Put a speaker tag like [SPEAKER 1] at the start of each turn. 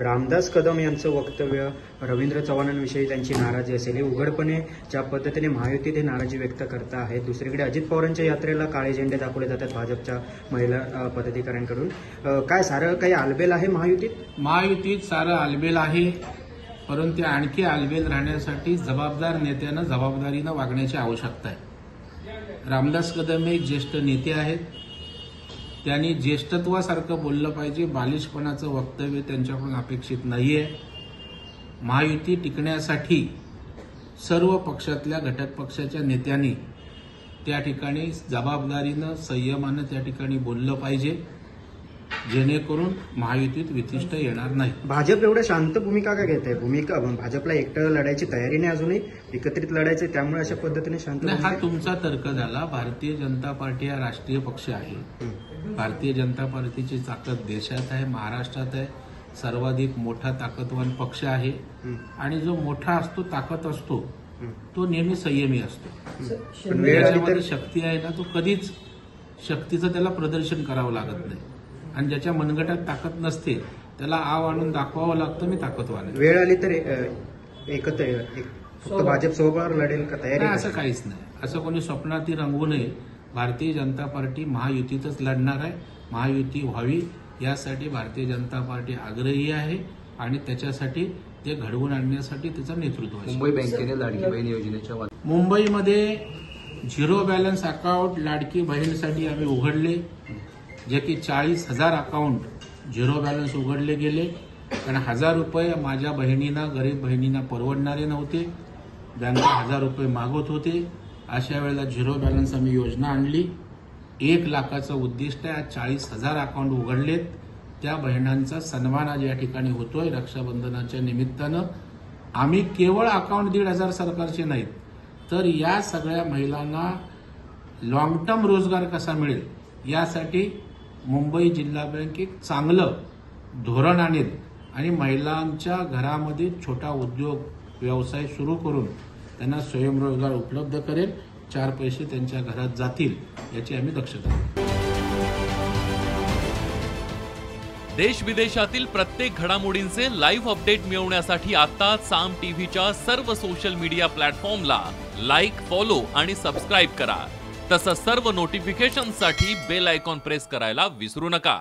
[SPEAKER 1] रामदास कदम यांचं वक्तव्य, रवींद्र चव्हाणांविषयी त्यांची नाराजी असेल, हे उघडपणे ज्या पद्धतीने महायुतीत हे नाराजी व्यक्त करता आहेत. दुसरीकडे अजित पवारांच्या यात्रेला काळे झेंडे दाखवले जातात भाजपच्या महिला पदाधिकाऱ्यांकडून. काय सारं काही आलबेल आहे महायुतीत?
[SPEAKER 2] महायुतीत सारं आलबेल आहे, परंतु आणखी आलबेल राहण्यासाठी जबाबदार नेत्यानं जबाबदारीनं वागण्याची आवश्यकता आहे. रामदास कदम हे ज्येष्ठ नेते आहेत. त्यांनी ज्येष्ठत्वासारखं बोललं पाहिजे. बालिशपणाचं वक्तव्य त्यांच्याकडून अपेक्षित नाहीये. महायुती टिकण्यासाठी सर्व पक्षातल्या घटक पक्षाच्या नेत्यांनी त्या ठिकाणी जबाबदारीनं संयमानं त्या ठिकाणी बोललं पाहिजे, जेणेकरून महायुतीत वितिष्ठ येणार नाही.
[SPEAKER 1] भाजप एवढं शांत भूमिका का घेत आहे? भूमिका भाजपला एकटं लढायची तयारी नाही, अजूनही एकत्रित लढायचे, त्यामुळे अशा पद्धतीने शांत.
[SPEAKER 2] हा तुमचा तर्क झाला. भारतीय जनता पार्टी हा राष्ट्रीय पक्ष आहे. भारतीय जनता पार्टीची ताकद देशात आहे, महाराष्ट्रात आहे. सर्वाधिक मोठा ताकदवान पक्ष आहे आणि जो मोठा असतो, ताकद असतो, तो नेहमी संयमी असतो. त्याच्यामध्ये शक्ती आहे ना, तो कधीच शक्तीचं त्याला प्रदर्शन करावं लागत नाही. आणि ज्याच्या मनगटात ताकद नसते त्याला आव आणून दाखवावं लागतं मी ताकदवान आहे.
[SPEAKER 1] वेळ आली तर एकत्र फक्त भाजप सोबत लढेल का? तयारी?
[SPEAKER 2] असं काहीच नाही. असं कोणी स्वप्नातही रंगवू नये. भारतीय जनता पार्टी महायुतीतच लढणार आहे. महायुती व्हावी यासाठी भारतीय जनता पार्टी आग्रही आहे आणि त्याच्यासाठी ते घडवून आणण्यासाठी त्याचं नेतृत्व आहे.
[SPEAKER 3] मुंबई बँकेने लाडकी बहीण योजनेच्या
[SPEAKER 2] मुंबईमध्ये झिरो बॅलन्स अकाउंट लाडकी बहीणसाठी आम्ही उघडले, जे की 40,000 अकाउंट झिरो बॅलन्स उघडले गेले. कारण 1,000 रुपये माझ्या बहिणींना, गरीब बहिणींना परवडणारे नव्हते. बँका 1,000 रुपये मागवत होते. अशा वेळेला झिरो बॅलन्स आम्ही योजना आणली. 1 लाखाचं उद्दिष्ट आहे. 40,000 अकाउंट उघडलेत. त्या बहिणांचा सन्मान आज या ठिकाणी होतोय. रक्षाबंधनाच्या निमित्तानं आम्ही केवळ अकाउंट 1,500 सरकारचे नाहीत, तर या सगळ्या महिलांना लॉंग टर्म रोजगार कसा मिळेल यासाठी मुंबई जिल्हा बँक एक चांगलं धोरण आणेल आणि महिलांच्या घरामध्ये छोटा उद्योग व्यवसाय सुरू करून त्यांना स्वयंरोजगार उपलब्ध करेल. 4 पैसे त्यांच्या घरात जातील याची आम्ही दक्षता घेऊ.
[SPEAKER 4] देश विदेशातील प्रत्येक घडामोडींचे लाईव्ह अपडेट मिळवण्यासाठी आता साम टीव्हीच्या सर्व सोशल मीडिया प्लॅटफॉर्मला लाईक, फॉलो आणि सबस्क्राईब करा. तसंच सर्व नोटिफिकेशनसाठी बेल आयकॉन प्रेस करायला विसरू नका.